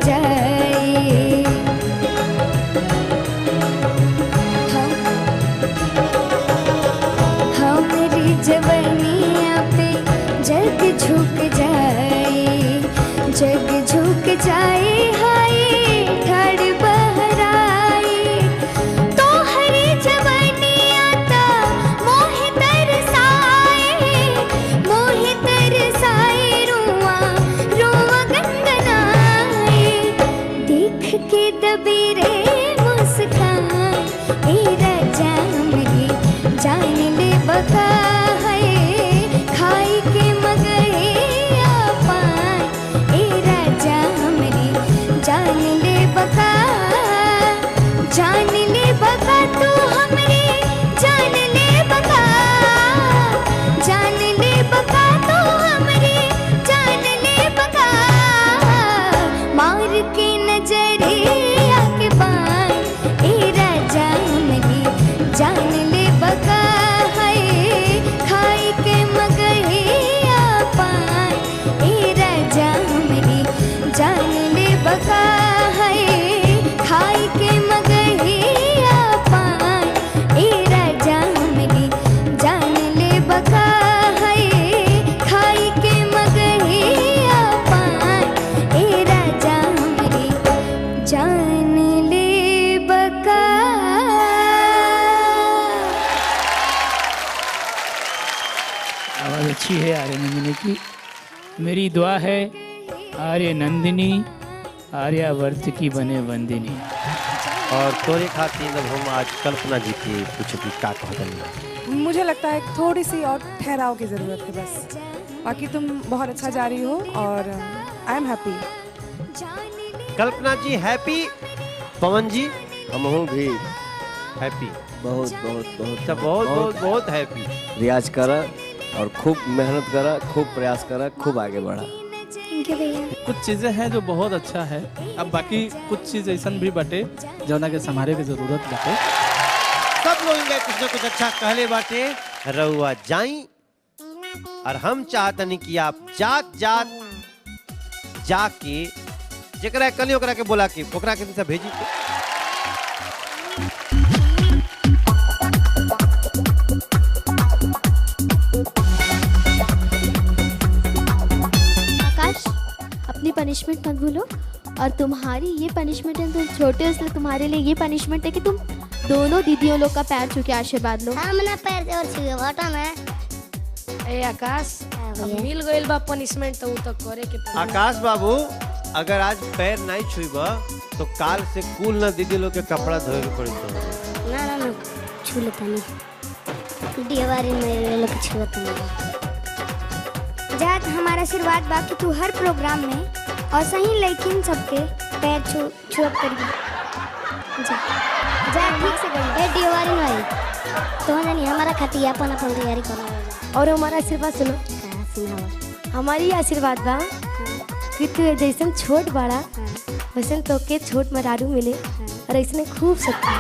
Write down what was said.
जाए। हमारी जवानिया पे जग झुक जाए, जग झुक जाए। हाय ठाड़ बहराए तो हरी जवानिया ता मोहि तरसाए, रुआ रुआ गनगनाए। देख के दबी रे मुस्कान ए राजा हमरी जान ले बका है, खाई के मगही पान ए राजा हमरी जान ले बका, जान ले बका तू हमरी जान ले बका, जान ले बका तू हमरी जान ले बका। मार के नजरिया के बान ए राजा हमरी जान ले बका है, खाई के मगहिया पान ए राजा हमरी जान ले बका है, खाई के मगहिया पान ए राजा हमरी जान ले बका है, खाई के मगहिया पान ए राजा हमरी जान ले बका। आवाज़ अच्छी है आर्य नंदिनी की। मेरी दुआ है आर्य नंदिनी आर्यावर्त की बने वंदिनी। और तोरे खातिर जब हम आज कल्पना जी की कुछ भी का कहते, मुझे लगता है थोड़ी सी और ठहराव की ज़रूरत है बस। बाकी तुम बहुत अच्छा जा रही हो और आई एम हैप्पी। कल्पना जी हैप्पी, पवन जी हम हूँ भी हैप्पी, बहुत बहुत बहुत अच्छा बहुत बहुत बहुत हैप्पी। रियाज करा और खूब मेहनत करा, खूब प्रयास करा, खूब आगे बढ़ा। कुछ चीजें हैं जो बहुत अच्छा है, अब बाकी कुछ चीज ऐसा भी बटे जौना के संभाले की जरूरत बटे। सब लोग कुछ न कुछ अच्छा कहले बाटे, रहुआ जाई और हम चाहतनी कि आप जात जात जाके जकरा कली ओकरा के बोला के ओकरा के से भेजी। आकाश अपनी पनिशमेंट मत भूलो, और तुम्हारी ये पनिशमेंट है, तुम छोटे हो इसलिए तुम्हारे लिए ये पनिशमेंट है कि तुम दोनों दीदियों लोग का पैर छू के आशीर्वाद लो। हम ना पैर और छुए बटन है। ए आकाश अब मिल गइल बा पनिशमेंट तो उ तो करे के पड़ी। आकाश बाबू अगर आज पैर नहीं छुईबा तो काल से कुल ना दीदी लोग के कपड़ा धोए के पड़ी। तो ना ना ना छू लेता नहीं, दीवारी में लोग छूता नहीं। जात हमारा आशीर्वाद बाकी तू हर प्रोग्राम में और सही लेकिन सबके पैर छुअप करिए। जा जा ठीक से करिए। ए दीवारी में तो नहीं हमारा खाती अपन अपन तैयारी करना। और हमारा आशीर्वाद सुनो, हमारी आशीर्वाद बा कि तू जैसन छोट बड़ा वैसन तो के छोट मरारू मिले और ऐसने खूब सकती।